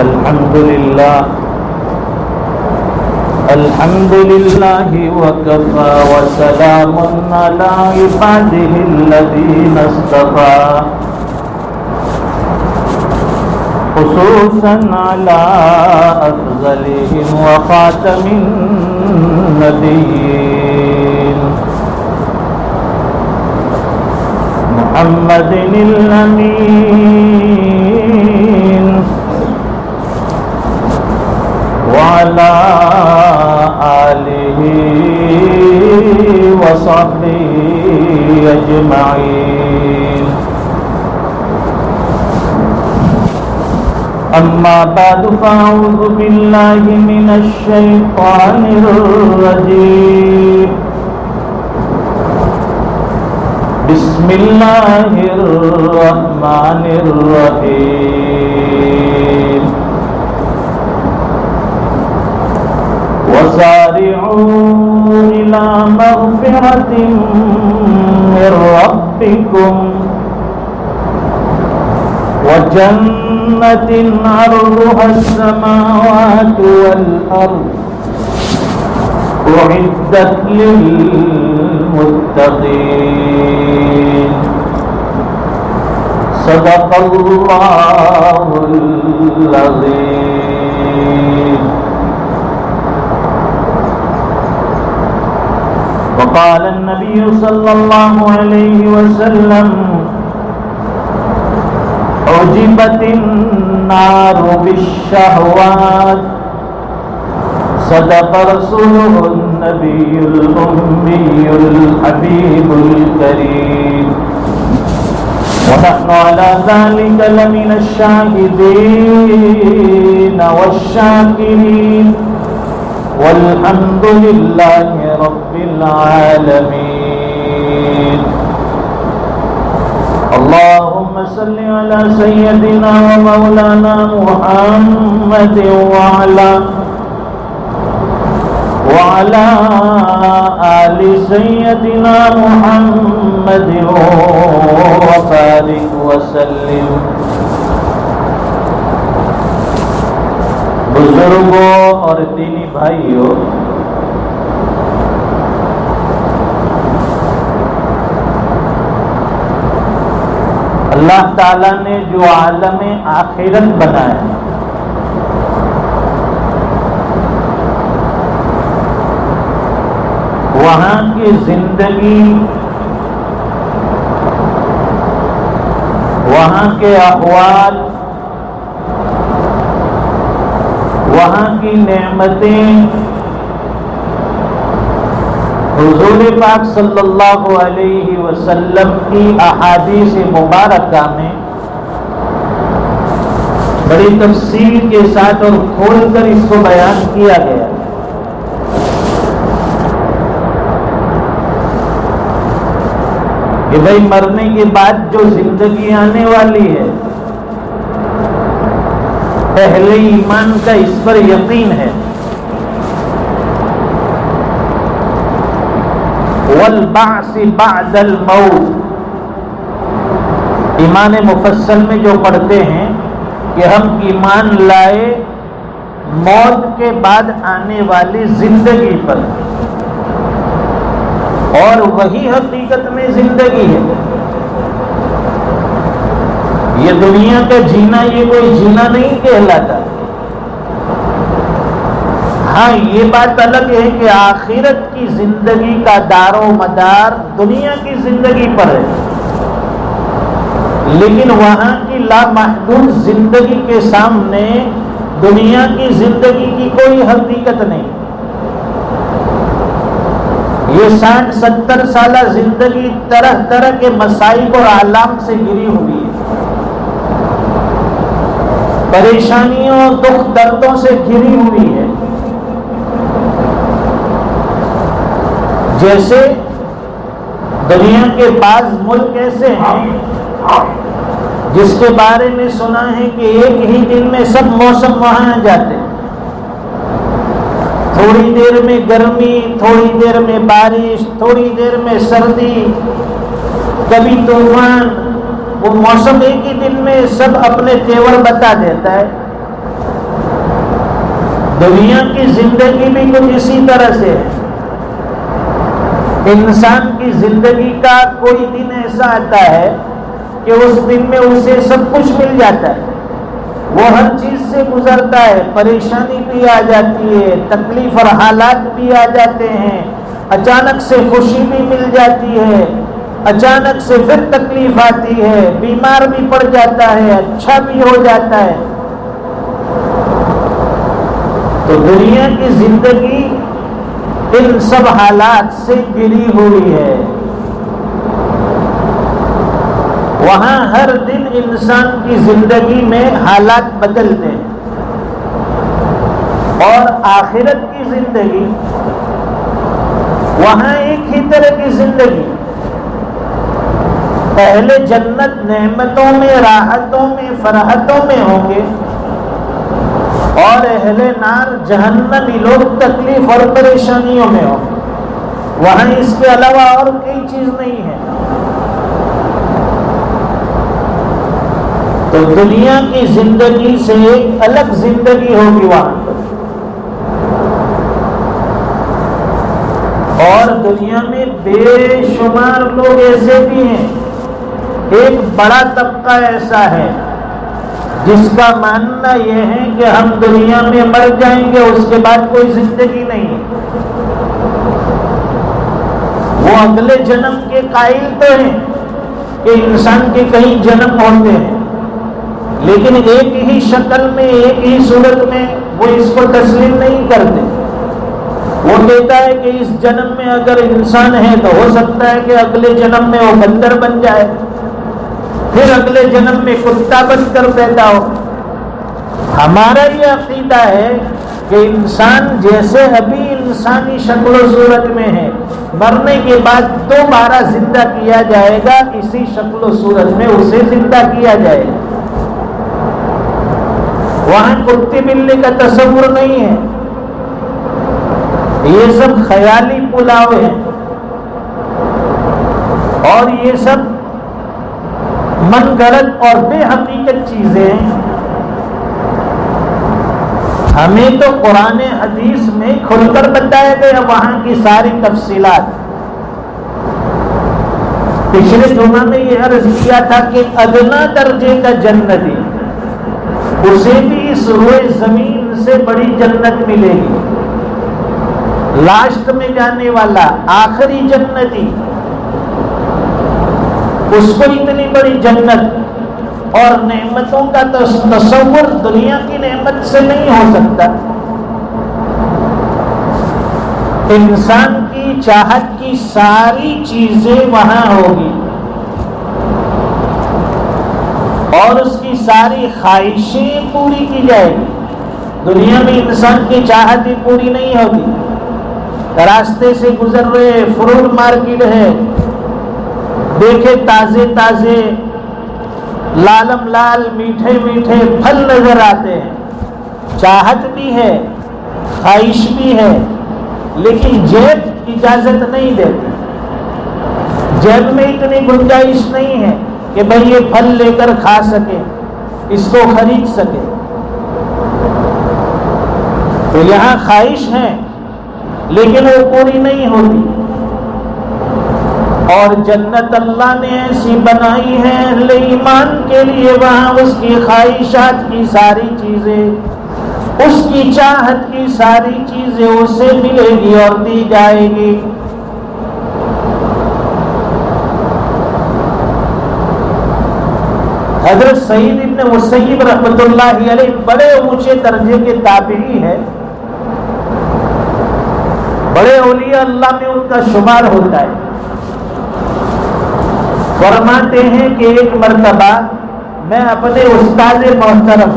الحمد لله وكفى وسلام على عباده الذين اصطفى خصوصا على أفضلهم وخاتم النبيين محمد الأمين وعلى آله وصحبه أجمعين أما بعد فأعوذ بالله من الشيطان الرجيم بسم الله الرحمن الرحيم وسارعوا إلى مغفرة من ربكم وجنة عرضها السماوات والأرض أعدت للمتقين صدق الله العظيم. وقال النبي صلى الله عليه وسلم عجبت النار بالشهوات صدق رسوله النبي الأمي الحبيب الكريم ونحن على ذلك لمن الشاهدين والشاكرين والحمد لله رب العالمين. اللهم صل على سيدنا ومولانا محمد وعلى آل سيدنا محمد وبارك وسلم. بزرگوں اور دینی بھائیوں، اللہ تعالیٰ نے جو عالم آخرت بنایا وہاں کی زندگی، وہاں کے احوال، وہاں کی نعمتیں حضور پاک صلی اللہ علیہ وسلم کی احادیث مبارکہ میں بڑی تفصیل کے ساتھ اور کھول کر اس کو بیان کیا گیا. کہ بھائی مرنے کے بعد جو زندگی آنے والی ہے، پہلے ایمان کا اس پر یقین ہے. والبعث بعد الموت، ایمان مفصل میں جو پڑھتے ہیں کہ ہم ایمان لائے موت کے بعد آنے والی زندگی پر، اور وہی حقیقت میں زندگی ہے. یہ دنیا کا جینا یہ کوئی جینا نہیں کہلاتا. ہاں یہ بات الگ ہے کہ آخرت کی زندگی کا دار و مدار دنیا کی زندگی پر ہے، لیکن وہاں کی لامحدود زندگی کے سامنے دنیا کی زندگی کی کوئی حقیقت نہیں. یہ 60-70 سالہ زندگی طرح طرح کے مصائب اور آلام سے گری ہوئی ہے، پریشانیوں اور دکھ دردوں سے گھری ہوئی ہے. جیسے دنیا کے بعض ملک ایسے ہیں جس کے بارے میں سنا ہے کہ ایک ہی دن میں سب موسم وہاں آ جاتے ہیں. تھوڑی دیر میں گرمی، تھوڑی دیر میں بارش، تھوڑی دیر میں سردی، کبھی طوفان. وہ موسم ایک ہی دن میں سب اپنے تیور بتا دیتا ہے. دنیا کی زندگی بھی کچھ اسی طرح سے ہے. انسان کی زندگی کا کوئی دن ایسا آتا ہے کہ اس دن میں اسے سب کچھ مل جاتا ہے، وہ ہر چیز سے گزرتا ہے، پریشانی بھی آ جاتی ہے، تکلیف اور حالات بھی آ جاتے ہیں، اچانک سے خوشی بھی مل جاتی ہے، اچانک سے پھر تکلیف آتی ہے، بیمار بھی پڑ جاتا ہے، اچھا بھی ہو جاتا ہے. تو دنیا کی زندگی ان سب حالات سے گھری ہوئی ہے. وہاں ہر دن انسان کی زندگی میں حالات بدلتے ہیں. اور آخرت کی زندگی وہاں ایک ہی طرح کی زندگی. پہلے جنت نعمتوں میں، راحتوں میں، فرحتوں میں ہوں گے، اور اہل نار جہنمی لوگ تکلیف اور پریشانیوں میں ہوں گے. وہاں اس کے علاوہ اور کوئی چیز نہیں ہے. تو دنیا کی زندگی سے ایک الگ زندگی ہوگی وہاں پر. اور دنیا میں بے شمار لوگ ایسے بھی ہیں، ایک بڑا طبقہ ایسا ہے جس کا ماننا یہ ہے کہ ہم دنیا میں مر جائیں گے، اس کے بعد کوئی زندگی نہیں ہے. وہ اگلے جنم کے قائل تو ہیں کہ انسان کے کئی جنم ہوتے ہیں، لیکن ایک ہی شکل میں، ایک ہی صورت میں وہ اس کو تسلیم نہیں کرتے. وہ کہتا ہے کہ اس جنم میں اگر انسان ہے تو ہو سکتا ہے کہ اگلے جنم میں وہ بندر بن جائے، پھر اگلے جنم میں کتا بن کر پیدا ہو. ہمارا یہ عقیدہ ہے کہ انسان جیسے ابھی انسانی شکل و صورت میں ہے، مرنے کے بعد دوبارہ زندہ کیا جائے گا، اسی شکل و صورت میں اسے زندہ کیا جائے گا. وہاں کتے بلنے کا تصور نہیں ہے. یہ سب خیالی پلاؤ ہے، اور یہ سب من گھڑت اور بے حقیقت چیزیں ہیں. ہمیں تو قرآن حدیث میں کھل کر بتایا گیا وہاں کی ساری تفصیلات. پچھلے جمعہ میں یہ عرض کیا تھا کہ ادنا درجے کا جنتی اسے بھی اس روئے زمین سے بڑی جنت ملے گی. لاسٹ میں جانے والا آخری جنتی، اس کو اتنی بڑی جنت اور نعمتوں کا تصور دنیا کی نعمت سے نہیں ہو سکتا. انسان کی چاہت کی ساری چیزیں وہاں ہوگی، اور اس کی ساری خواہشیں پوری کی جائے گی. دنیا میں انسان کی چاہت ہی پوری نہیں ہوگی. راستے سے گزر رہے، فروٹ مارکیٹ ہے، دیکھے تازے تازے لالم لال میٹھے میٹھے پھل نظر آتے ہیں، چاہت بھی ہے، خواہش بھی ہے، لیکن جیب اجازت نہیں دیتی. جیب میں اتنی گنجائش نہیں ہے کہ بھئی یہ پھل لے کر کھا سکے، اس کو خرید سکے. تو یہاں خواہش ہے لیکن وہ پوری نہیں ہوتی. اور جنت اللہ نے ایسی بنائی ہے اہل ایمان کے لیے، وہاں اس کی خواہشات کی ساری چیزیں، اس کی چاہت کی ساری چیزیں اسے ملے گی اور دی جائے گی. حضرت سعید ابن مسیب رحمۃ اللہ علیہ بڑے اونچے درجے کے تابعی ہیں، بڑے اولیاء اللہ میں ان کا شمار ہوتا ہے. فرماتے ہیں کہ ایک مرتبہ میں اپنے استاد محترم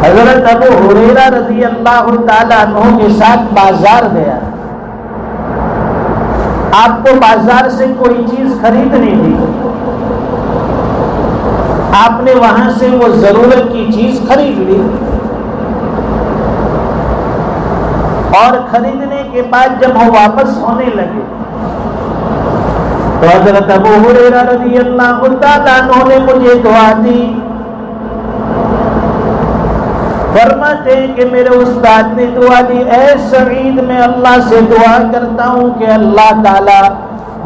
حضرت ابو ہریرہ رضی اللہ تعالیٰ عنہ کے ساتھ بازار گیا. آپ کو بازار سے کوئی چیز خریدنی تھی، آپ نے وہاں سے وہ ضرورت کی چیز خرید لی، اور خریدنے کے بعد جب وہ واپس ہونے لگے تو حضرت ابو ہریرہ رضی اللہ تعالیٰ عنہ نے مجھے دعا دی. فرماتے ہیں کہ میرے استاد نے دعا دی، اے سعید میں اللہ سے دعا کرتا ہوں کہ اللہ تعالی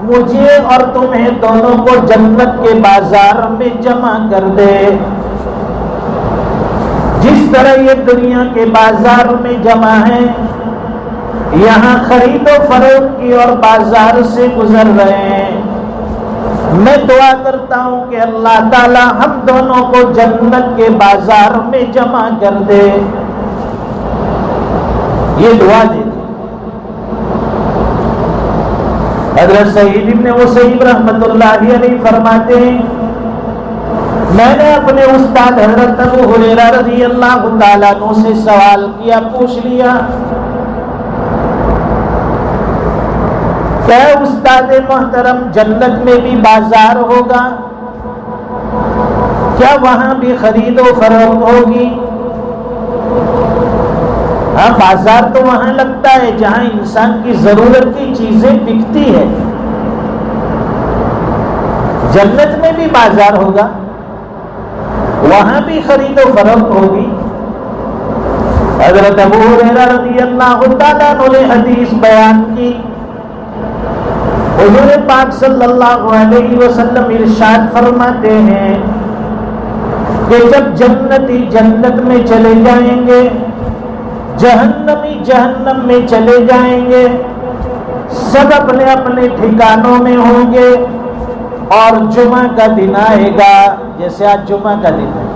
مجھے اور تمہیں دونوں کو جنت کے بازار میں جمع کر دے، جس طرح یہ دنیا کے بازار میں جمع ہے، یہاں خرید و فروخت کی اور بازار سے گزر رہے ہیں، میں دعا کرتا ہوں کہ اللہ تعالی ہم دونوں کو جنت کے بازار میں جمع کر دے۔ یہ دعا دے۔ حضرت سعید بن مسیب رحمۃ اللہ علیہ فرماتے ہیں میں نے اپنے استاد حضرت ابو ہریرہ رضی اللہ تعالیٰ عنہ سے سوال کیا، پوچھ لیا، کیا استاد محترم جنت میں بھی بازار ہوگا؟ کیا وہاں بھی خرید و فروخت ہوگی؟ ہاں، بازار تو وہاں لگتا ہے جہاں انسان کی ضرورت کی چیزیں بکتی ہے، جنت میں بھی بازار ہوگا، وہاں بھی خرید و فروخت ہوگی۔ حضرت ابو ہریرہ رضی اللہ تعالیٰ عنہ نے حدیث بیان کی، حضور پاک صلی اللہ علیہ وسلم ارشاد فرماتے ہیں کہ جب جنتی جنت میں چلے جائیں گے، جہنمی جہنم میں چلے جائیں گے، سب اپنے اپنے ٹھکانوں میں ہوں گے، اور جمعہ کا دن آئے گا، جیسے آج جمعہ کا دن ہے،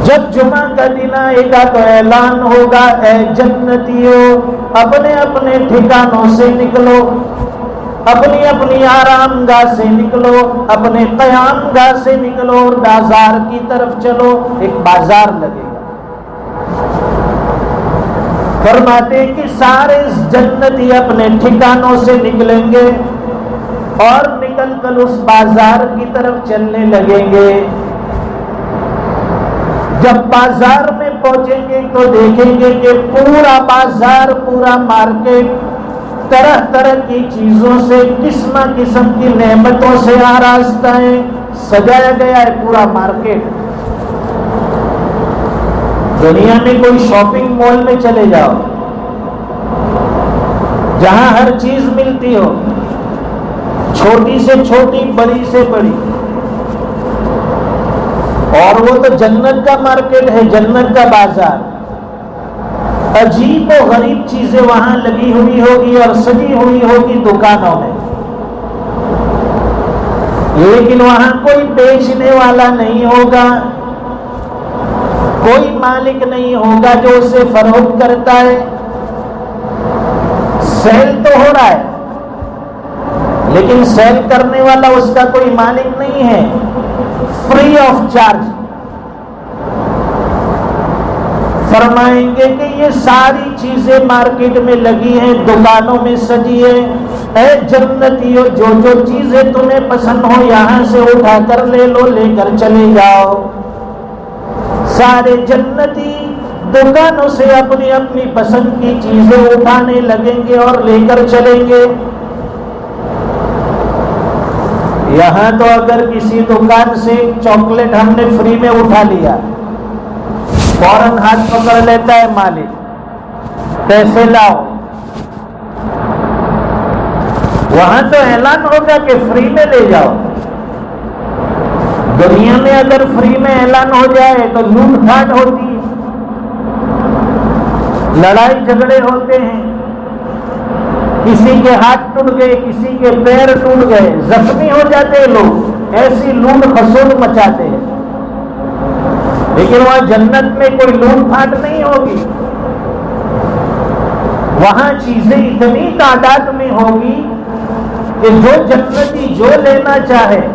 جب جمعہ کا دن آئے گا تو اعلان ہوگا، اے جنتیوں اپنے اپنے ٹھکانوں سے نکلو، اپنی اپنی آرام گاہ سے نکلو، اپنے قیام گاہ سے نکلو اور بازار کی طرف چلو۔ ایک بازار لگے گا۔ فرماتے کہ سارے جنتی اپنے ٹھکانوں سے نکلیں گے اور نکل کر اس بازار کی طرف چلنے لگیں گے۔ جب بازار میں پہنچیں گے تو دیکھیں گے کہ پورا بازار، پورا مارکیٹ طرح طرح کی چیزوں سے، قسم قسم کی نعمتوں سے آراستہ ہے، سجایا گیا ہے پورا مارکیٹ۔ دنیا میں کوئی شاپنگ مال میں چلے جاؤ جہاں ہر چیز ملتی ہو، چھوٹی سے چھوٹی، بڑی سے بڑی، اور وہ تو جنت کا مارکیٹ ہے، جنت کا بازار، عجیب و غریب چیزیں وہاں لگی ہوئی ہوگی اور سجی ہوئی ہوگی دکانوں میں، لیکن وہاں کوئی بیچنے والا نہیں ہوگا، کوئی مالک نہیں ہوگا جو اسے فروخت کرتا ہے۔ سیل تو ہو رہا ہے لیکن سیل کرنے والا اس کا کوئی مالک نہیں ہے، فری آف چارج۔ فرمائیں گے کہ یہ ساری چیزیں مارکیٹ میں لگی ہیں، دکانوں میں سجی ہے، اے جنتیوں جو جو چیزیں تمہیں پسند ہو یہاں سے اٹھا کر لے لو، لے کر چلے جاؤ۔ سارے جنتی دکانوں سے اپنی اپنی پسند کی چیزیں اٹھانے لگیں گے اور لے کر چلیں گے۔ یہاں تو اگر کسی دکان سے چاکلیٹ ہم نے فری میں اٹھا لیا، فوراً ہاتھ پکڑ لیتا ہے مالک، پیسے لاؤ۔ وہاں تو اعلان ہوگا کہ فری میں لے جاؤ۔ دنیا میں اگر فری میں اعلان ہو جائے تو لوٹ پھاٹ ہوتی ہے، لڑائی جھگڑے ہوتے ہیں، کسی کے ہاتھ ٹوٹ گئے، کسی کے پیر ٹوٹ گئے، زخمی ہو جاتے ہیں لوگ، ایسی لوٹ کھسوٹ مچاتے ہیں۔ لیکن وہاں جنت میں کوئی لوٹ پھاٹ نہیں ہوگی، وہاں چیزیں اتنی تعداد میں ہوگی کہ جو جنتی جو لینا چاہے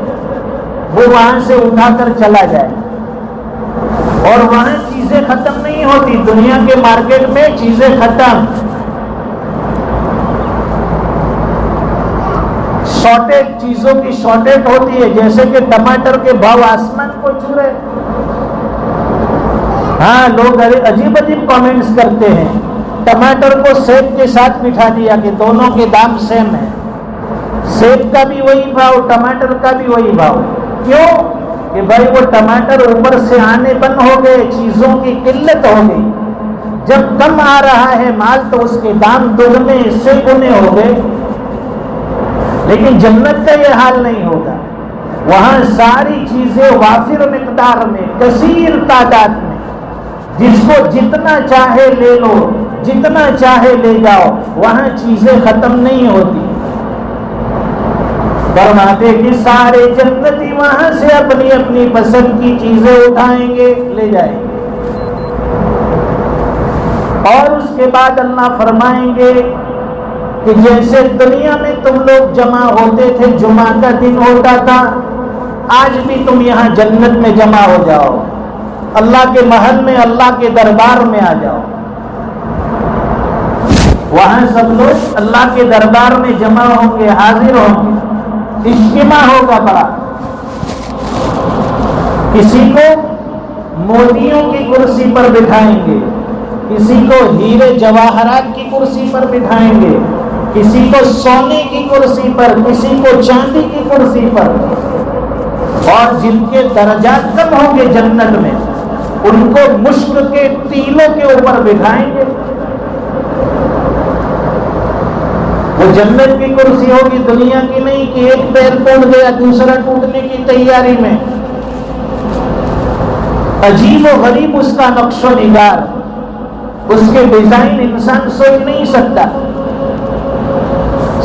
وہ وہاں سے اٹھا کر چلا جائے، اور وہاں چیزیں ختم نہیں ہوتی۔ دنیا کے مارکیٹ میں چیزیں ختم، شارٹیج، چیزوں کی شارٹیج ہوتی ہے، جیسے کہ ٹماٹر کے بھاؤ آسمان کو چھو رہے۔ ہاں، لوگ عجیب عجیب کامنٹس کرتے ہیں، ٹماٹر کو سیب کے ساتھ بٹھا دیا کہ دونوں کے دام سیم ہے، سیب کا بھی وہی بھاؤ، ٹماٹر کا بھی وہی بھاؤ۔ کیوں؟ کہ بھائی وہ ٹماٹر اوپر سے آنے بند ہو گئے، چیزوں کی قلت ہو گئی، جب کم آ رہا ہے مال تو اس کے دام دگنے سے گنے ہو گئے۔ لیکن جنت کا یہ حال نہیں ہوگا، وہاں ساری چیزیں وافر مقدار میں، کثیر تعداد میں، جس کو جتنا چاہے لے لو، جتنا چاہے لے جاؤ، وہاں چیزیں ختم نہیں ہوتی۔ فرماتے کہ سارے جنتی وہاں سے اپنی اپنی پسند کی چیزیں اٹھائیں گے، لے جائیں گے، اور اس کے بعد اللہ فرمائیں گے کہ جیسے دنیا میں تم لوگ جمع ہوتے تھے، جمعہ کا دن ہوتا تھا، آج بھی تم یہاں جنت میں جمع ہو جاؤ، اللہ کے محل میں، اللہ کے دربار میں آ جاؤ۔ وہاں سب لوگ اللہ کے دربار میں جمع ہوں گے، حاضر ہوں گے، اجتماع ہوگا بڑا۔ کسی کو موتیوں کی کرسی پر بٹھائیں گے، کسی کو ہیرے جواہرات کی کرسی پر بٹھائیں گے، کسی کو سونے کی کرسی پر، کسی کو چاندی کی کرسی پر، اور جن کے درجات کم ہوں گے جنت میں ان کو مشک کے تیلوں کے اوپر بٹھائیں گے۔ وہ جنت کی کرسی ہوگی، دنیا کی نہیں کہ ایک پیر ٹوٹ گیا دوسرا ٹوٹنے کی تیاری میں۔ عجیب و غریب اس کا نقش و نگار، اس کے ڈیزائن انسان سوچ نہیں سکتا۔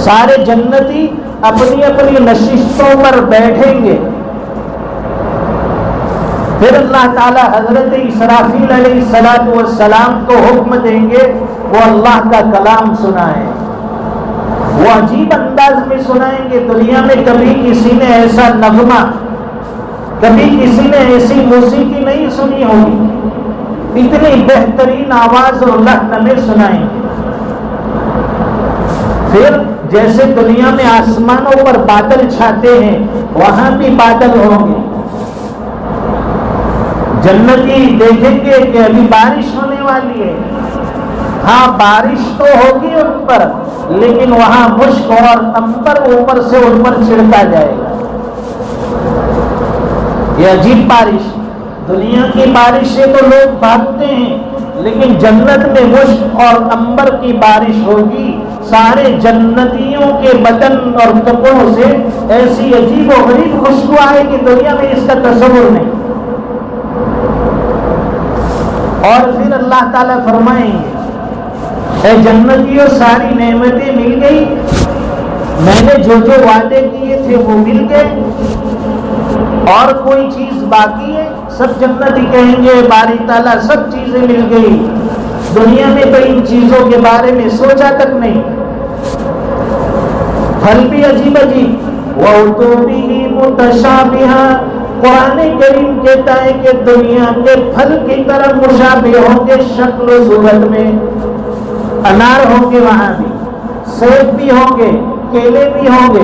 سارے جنتی اپنی اپنی نشستوں پر بیٹھیں گے، پھر اللہ تعالیٰ حضرت اسرافیل علیہ السلام کو حکم دیں گے وہ اللہ کا کلام سنائیں۔ وہ عجیب انداز میں سنائیں گے، دنیا میں کبھی کسی نے ایسا نغمہ، کبھی کسی نے ایسی موسیقی نہیں سنی ہوگی، اتنی بہترین آواز اور لحن میں سنائیں گے۔ پھر جیسے دنیا میں آسمانوں پر بادل چھاتے ہیں وہاں بھی بادل ہوں گے، جنتی دیکھیں گے کہ ابھی بارش ہونے والی ہے، ہاں بارش تو ہوگی ان پر، لیکن وہاں مشک اور عنبر اوپر سے ان پر چھڑکا جائے گا۔ یہ عجیب بارش، دنیا کی بارش سے تو لوگ بھاگتے ہیں، لیکن جنت میں مشک اور عنبر کی بارش ہوگی، سارے جنتیوں کے بدن اور کپڑوں سے ایسی عجیب و غریب خوشبو آئے کہ دنیا میں اس کا تصور نہیں۔ اور پھر اللہ تعالیٰ فرمائیں گے اے جنتیوں ساری نعمتیں مل گئی، میں نے جو جو وعدے کیے تھے وہ مل گئے، اور کوئی چیز باقی ہے؟ سب جنتی کہیں گے باری تعالیٰ سب چیزیں مل گئی، دنیا میں تو ان چیزوں کے بارے میں سوچا تک نہیں۔ پھل بھی عجیب عجیب، وَأُتُوا بِهِ مُتَشَابِهًا، قرآن کریم کہتا ہے کہ دنیا کے پھل کی طرح مشابہ ہوں گے شکل و صورت میں، انار ہوں گے وہاں بھی، سیب بھی ہوں گے، کیلے بھی ہوں گے،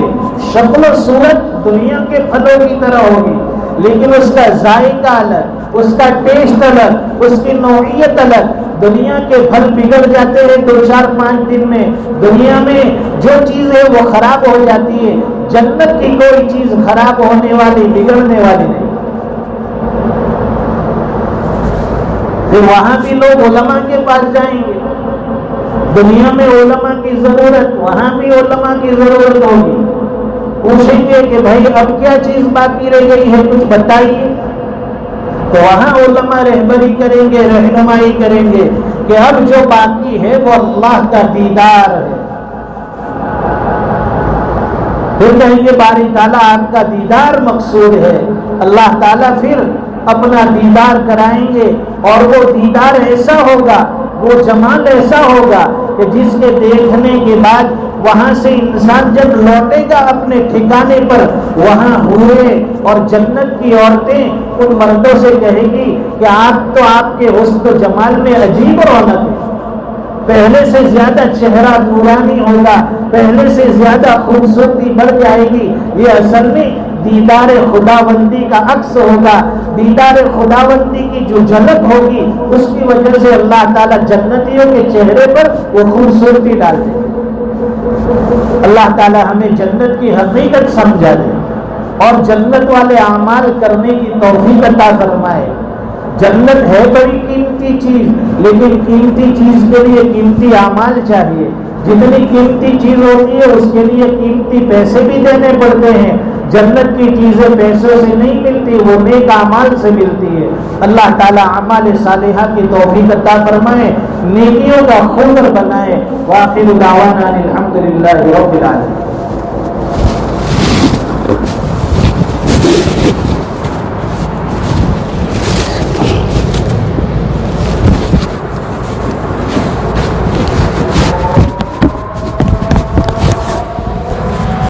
شکل و صورت دنیا کے پھلوں کی طرح ہوگی، لیکن اس کا ذائقہ الگ، اس کا ٹیسٹ الگ، اس کی نوعیت الگ۔ دنیا کے پھل بگڑ جاتے ہیں 2-4-5 دن میں، دنیا میں جو چیز ہے وہ خراب ہو جاتی ہے، جنت کی کوئی چیز خراب ہونے والی، بگڑنے والی نہیں۔ پھر وہاں بھی لوگ علماء کے پاس جائیں گے، دنیا میں علماء کی ضرورت، وہاں بھی علماء کی ضرورت ہوگی، پوچھیں گے کہ بھائی اب کیا چیز باقی رہ گئی ہے کچھ بتائیے، تو وہاں علماء رہبری کریں گے، رہنمائی کریں گے کہ اب جو باقی ہے وہ اللہ کا دیدار ہے۔ پھر کہیں گے باری تعالیٰ آپ کا دیدار مقصود ہے، اللہ تعالیٰ پھر اپنا دیدار کرائیں گے، اور وہ دیدار ایسا ہوگا، وہ جمال ایسا ہوگا کہ جس کے دیکھنے کے بعد وہاں سے انسان جب لوٹے گا اپنے ٹھکانے پر، وہاں ہوئے اور جنت کی عورتیں ان مردوں سے کہے گی کہ آپ تو آپ کے حسن و جمال میں عجیب رونق ہے، پہلے سے زیادہ چہرہ نورانی ہوگا، پہلے سے زیادہ خوبصورتی بڑھ جائے گی، یہ اصل میں دیدار خداوندی کا عکس ہوگا، دیدار خداوندی کی جو جھلک ہوگی اس کی وجہ سے اللہ تعالیٰ جنتیوں کے چہرے پر وہ خوبصورتی ڈال دے۔ اللہ تعالیٰ ہمیں جنت کی حقیقت سمجھا دے۔ اور جنت والے اعمال کرنے کی توفیق عطا فرمائے۔ جنت ہے بڑی قیمتی چیز، لیکن قیمتی چیز کے لیے قیمتی اعمال چاہیے۔ جتنی قیمتی چیز ہوتی ہے اس کے لیے قیمتی پیسے بھی دینے پڑتے ہیں۔ جنت کی چیزیں پیسوں سے نہیں ملتی، وہ نیک اعمال سے ملتی ہے۔ اللہ تعالی اعمال صالحہ کی توفیق عطا فرمائے، نیکیوں کا خور بنائے۔ وآخر دعوانا الحمدللہ رب العالمین۔